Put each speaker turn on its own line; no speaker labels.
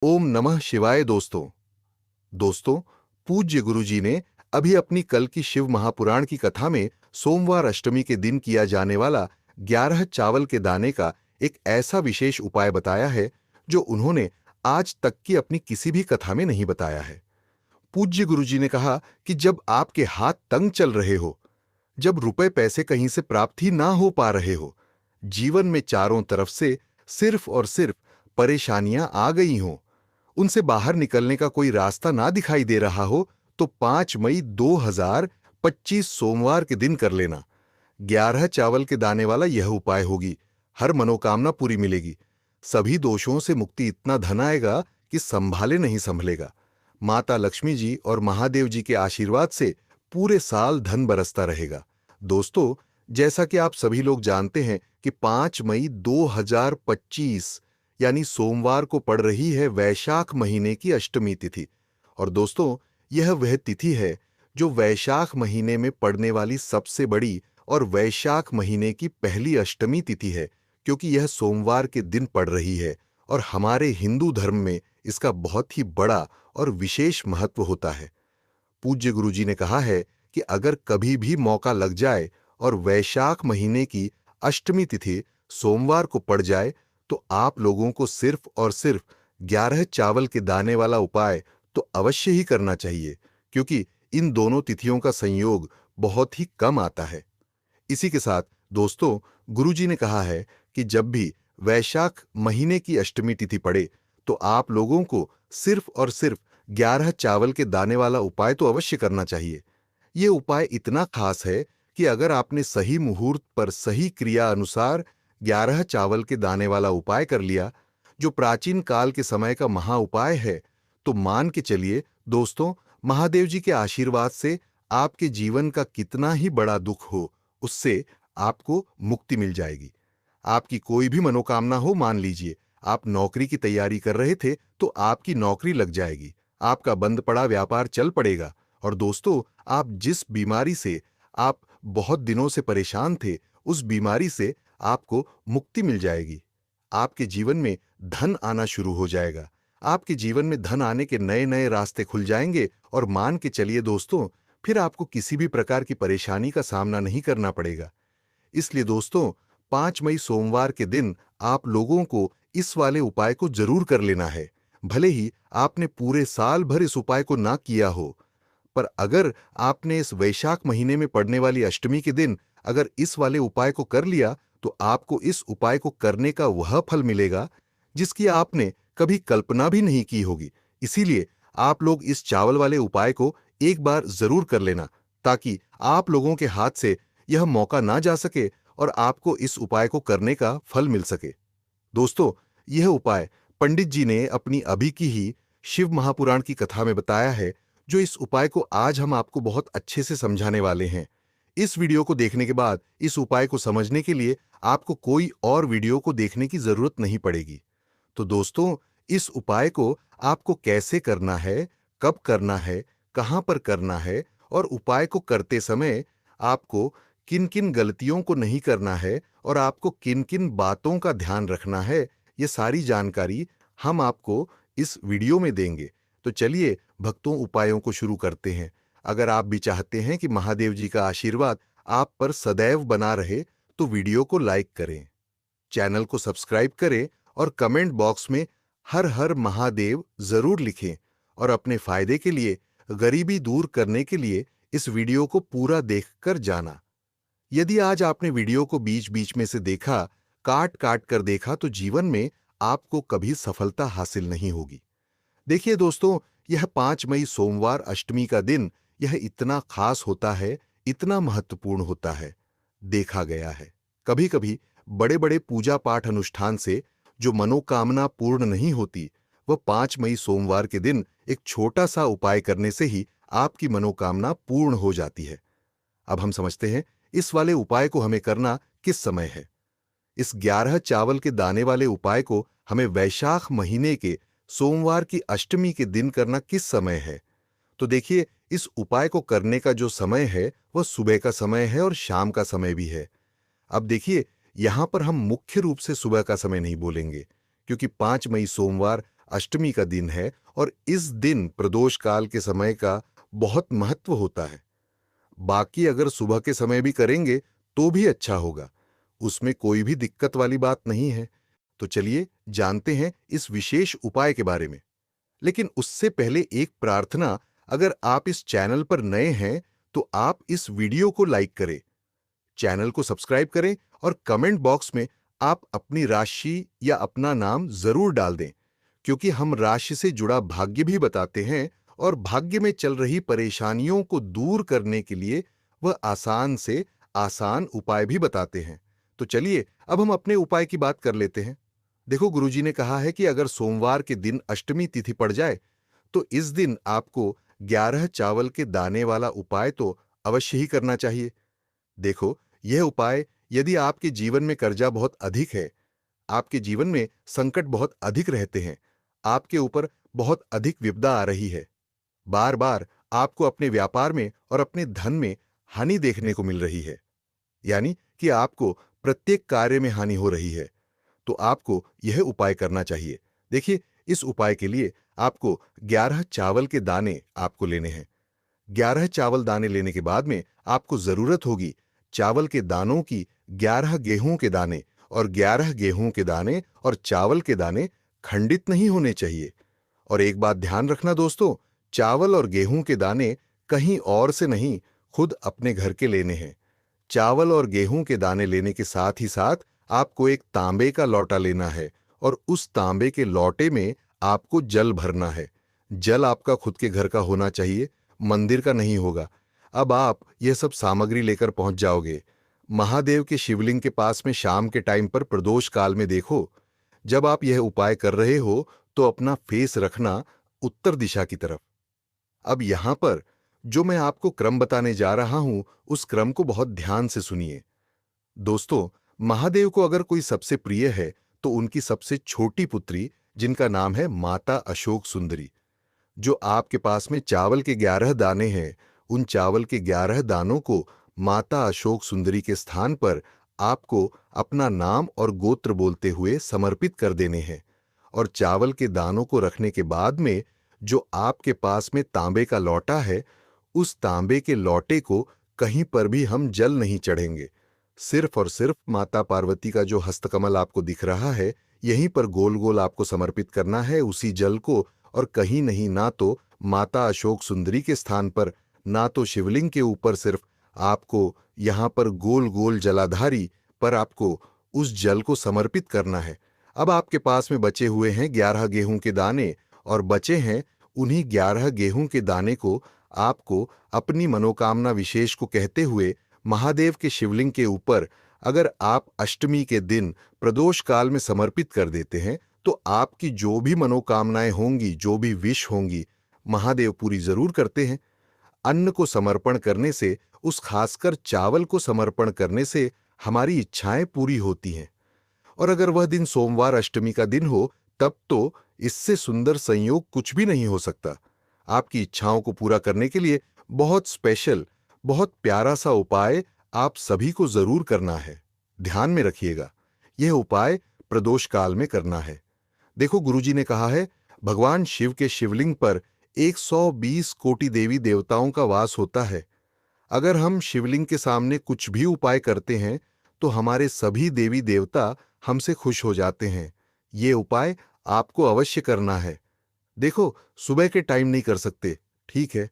ओम नमः शिवाय। दोस्तों, पूज्य गुरुजी ने अभी अपनी कल की शिव महापुराण की कथा में सोमवार अष्टमी के दिन किया जाने वाला 11 चावल के दाने का एक ऐसा विशेष उपाय बताया है जो उन्होंने आज तक की अपनी किसी भी कथा में नहीं बताया है। पूज्य गुरुजी ने कहा कि जब आपके हाथ तंग चल रहे हो, जब रुपए पैसे कहीं से प्राप्त ही ना हो पा रहे हो, जीवन में चारों तरफ से सिर्फ और सिर्फ परेशानियां आ गई हों, उनसे बाहर निकलने का कोई रास्ता ना दिखाई दे रहा हो, तो 5 मई 2025 सोमवार के दिन कर लेना। 11 चावल के दाने वाला यह उपाय होगी। हर मनोकामना पूरी मिलेगी। सभी दोषों से मुक्ति, इतना धन आएगा कि संभाले नहीं संभलेगा। माता लक्ष्मी जी और महादेव जी के आशीर्वाद से पूरे साल धन बरसता रहेगा। दोस्तों, जैसा कि आप सभी लोग जानते हैं कि 5 मई 2025 यानी सोमवार को पड़ रही है वैशाख महीने की अष्टमी तिथि। और दोस्तों, यह वह तिथि है जो वैशाख महीने में पड़ने वाली सबसे बड़ी और वैशाख महीने की पहली अष्टमी तिथि है, क्योंकि यह सोमवार के दिन पड़ रही है और हमारे हिंदू धर्म में इसका बहुत ही बड़ा और विशेष महत्व होता है। पूज्य गुरुजी ने कहा है कि अगर कभी भी मौका लग जाए और वैशाख महीने की अष्टमी तिथि सोमवार को पड़ जाए, तो आप लोगों को सिर्फ और सिर्फ 11 चावल के दाने वाला उपाय तो अवश्य ही करना चाहिए, क्योंकि इन दोनों तिथियों का संयोग बहुत ही कम आता है। इसी के साथ दोस्तों, गुरुजी ने कहा है कि जब भी वैशाख महीने की अष्टमी तिथि पड़े, तो आप लोगों को सिर्फ और सिर्फ 11 चावल के दाने वाला उपाय तो अवश्य करना चाहिए। ये उपाय इतना खास है कि अगर आपने सही मुहूर्त पर सही क्रिया अनुसार 11 चावल के दाने वाला उपाय कर लिया, जो प्राचीन काल के समय का महा उपाय है, तो मान के चलिए दोस्तों, महादेव जी के आशीर्वाद से आपके जीवन का कितना ही बड़ा दुख हो, उससे आपको मुक्ति मिल जाएगी। आपकी कोई भी मनोकामना हो, मान लीजिए आप नौकरी की तैयारी कर रहे थे तो आपकी नौकरी लग जाएगी, आपका बंद पड़ा व्यापार चल पड़ेगा। और दोस्तों, आप जिस बीमारी से आप बहुत दिनों से परेशान थे, उस बीमारी से आपको मुक्ति मिल जाएगी। आपके जीवन में धन आना शुरू हो जाएगा। आपके जीवन में धन आने के नए नए रास्ते खुल जाएंगे और मान के चलिए दोस्तों, फिर आपको किसी भी प्रकार की परेशानी का सामना नहीं करना पड़ेगा। इसलिए दोस्तों, 5 मई सोमवार के दिन आप लोगों को इस वाले उपाय को जरूर कर लेना है। भले ही आपने पूरे साल भर इस उपाय को ना किया हो, पर अगर आपने इस वैशाख महीने में पड़ने वाली अष्टमी के दिन अगर इस वाले उपाय को कर लिया, तो आपको इस उपाय को करने का वह फल मिलेगा जिसकी आपने कभी कल्पना भी नहीं की होगी। इसीलिए आप लोग इस चावल वाले उपाय को एक बार जरूर कर लेना, ताकि आप लोगों के हाथ से यह मौका ना जा सके और आपको इस उपाय को करने का फल मिल सके। दोस्तों, यह उपाय पंडित जी ने अपनी अभी की ही शिव महापुराण की कथा में बताया है, जो इस उपाय को आज हम आपको बहुत अच्छे से समझाने वाले हैं। इस वीडियो को देखने के बाद इस उपाय को समझने के लिए आपको कोई और वीडियो को देखने की जरूरत नहीं पड़ेगी। तो दोस्तों, इस उपाय को आपको कैसे करना है, कब करना है, कहां पर करना है और उपाय को करते समय आपको किन किन गलतियों को नहीं करना है और आपको किन किन बातों का ध्यान रखना है, ये सारी जानकारी हम आपको इस वीडियो में देंगे। तो चलिए भक्तों, उपायों को शुरू करते हैं। अगर आप भी चाहते हैं कि महादेव जी का आशीर्वाद आप पर सदैव बना रहे, तो वीडियो को लाइक करें, चैनल को सब्सक्राइब करें और कमेंट बॉक्स में हर हर महादेव जरूर लिखें। और अपने फायदे के लिए, गरीबी दूर करने के लिए इस वीडियो को पूरा देखकर जाना। यदि आज आपने वीडियो को बीच बीच में से देखा, काट काट कर देखा, तो जीवन में आपको कभी सफलता हासिल नहीं होगी। देखिए दोस्तों, यह 5 मई सोमवार अष्टमी का दिन यह इतना खास होता है, इतना महत्वपूर्ण होता है। देखा गया है कभी कभी बड़े बड़े पूजा पाठ अनुष्ठान से जो मनोकामना पूर्ण नहीं होती, वह 5 मई सोमवार के दिन एक छोटा सा उपाय करने से ही आपकी मनोकामना पूर्ण हो जाती है। अब हम समझते हैं इस वाले उपाय को हमें करना किस समय है। इस 11 चावल के दाने वाले उपाय को हमें वैशाख महीने के सोमवार की अष्टमी के दिन करना किस समय है। तो देखिए, इस उपाय को करने का जो समय है वह सुबह का समय है और शाम का समय भी है। अब देखिए, यहां पर हम मुख्य रूप से सुबह का समय नहीं बोलेंगे, क्योंकि 5 मई सोमवार अष्टमी का दिन है और इस दिन प्रदोष काल के समय का बहुत महत्व होता है। बाकी अगर सुबह के समय भी करेंगे तो भी अच्छा होगा, उसमें कोई भी दिक्कत वाली बात नहीं है। तो चलिए जानते हैं इस विशेष उपाय के बारे में। लेकिन उससे पहले एक प्रार्थना, अगर आप इस चैनल पर नए हैं तो आप इस वीडियो को लाइक करें, चैनल को सब्सक्राइब करें और कमेंट बॉक्स में आप अपनी राशि या अपना नाम जरूर डाल दें, क्योंकि हम राशि से जुड़ा भाग्य भी बताते हैं और भाग्य में चल रही परेशानियों को दूर करने के लिए वह आसान से आसान उपाय भी बताते हैं। तो चलिए अब हम अपने उपाय की बात कर लेते हैं। देखो, गुरुजी ने कहा है कि अगर सोमवार के दिन अष्टमी तिथि पड़ जाए तो इस दिन आपको 11 चावल के दाने वाला उपाय तो अवश्य ही करना चाहिए। देखो, यह उपाय यदि आपके जीवन में कर्जा बहुत अधिक है, आपके जीवन में संकट बहुत अधिक रहते हैं, आपके ऊपर बहुत अधिक विपदा आ रही है, बार बार आपको अपने व्यापार में और अपने धन में हानि देखने को मिल रही है, यानी कि आपको प्रत्येक कार्य में हानि हो रही है, तो आपको यह उपाय करना चाहिए। देखिए, इस उपाय के लिए आपको 11 चावल के दाने आपको लेने हैं। 11 चावल दाने लेने के बाद में आपको जरूरत होगी चावल के दानों की 11 गेहूं के दाने, और 11 गेहूं के दाने और चावल के दाने खंडित नहीं होने चाहिए। और एक बात ध्यान रखना दोस्तों, चावल और गेहूं के दाने कहीं और से नहीं, खुद अपने घर के लेने हैं। चावल और गेहूं के दाने लेने के साथ ही साथ आपको एक तांबे का लौटा लेना है और उस तांबे के लौटे में आपको जल भरना है। जल आपका खुद के घर का होना चाहिए, मंदिर का नहीं होगा। अब आप यह सब सामग्री लेकर पहुंच जाओगे महादेव के शिवलिंग के पास में शाम के टाइम पर प्रदोष काल में। देखो, जब आप यह उपाय कर रहे हो तो अपना फेस रखना उत्तर दिशा की तरफ। अब यहां पर जो मैं आपको क्रम बताने जा रहा हूं, उस क्रम को बहुत ध्यान से सुनिए। दोस्तों, महादेव को अगर कोई सबसे प्रिय है तो उनकी सबसे छोटी पुत्री, जिनका नाम है माता अशोक सुंदरी। जो आपके पास में चावल के 11 दाने हैं, उन चावल के 11 दानों को माता अशोक सुंदरी के स्थान पर आपको अपना नाम और गोत्र बोलते हुए समर्पित कर देने हैं। और चावल के दानों को रखने के बाद में जो आपके पास में तांबे का लौटा है, उस तांबे के लौटे को कहीं पर भी हम जल नहीं चढ़ेंगे। सिर्फ और सिर्फ माता पार्वती का जो हस्तकमल आपको दिख रहा है, यहीं पर गोल गोल आपको समर्पित करना है उसी जल को, और कहीं नहीं, ना तो माता अशोक सुंदरी के स्थान पर, ना तो शिवलिंग के ऊपर, सिर्फ आपको यहां पर गोल गोल जलाधारी पर आपको उस जल को समर्पित करना है। अब आपके पास में बचे हुए हैं 11 गेहूं के दाने, और बचे हैं उन्हीं 11 गेहूं के दाने को आपको अपनी मनोकामना विशेष को कहते हुए महादेव के शिवलिंग के ऊपर अगर आप अष्टमी के दिन प्रदोष काल में समर्पित कर देते हैं तो आपकी जो भी मनोकामनाएं होंगी, जो भी विश होंगी, महादेव पूरी जरूर करते हैं। अन्न को समर्पण करने से, उस खासकर चावल को समर्पण करने से हमारी इच्छाएं पूरी होती हैं। और अगर वह दिन सोमवार अष्टमी का दिन हो, तब तो इससे सुंदर संयोग कुछ भी नहीं हो सकता। आपकी इच्छाओं को पूरा करने के लिए बहुत स्पेशल, बहुत प्यारा सा उपाय आप सभी को जरूर करना है। ध्यान में रखिएगा, यह उपाय प्रदोष काल में करना है। देखो, गुरुजी ने कहा है, भगवान शिव के शिवलिंग पर 120 कोटि देवी देवताओं का वास होता है। अगर हम शिवलिंग के सामने कुछ भी उपाय करते हैं तो हमारे सभी देवी देवता हमसे खुश हो जाते हैं। ये उपाय आपको अवश्य करना है। देखो, सुबह के टाइम नहीं कर सकते, ठीक है,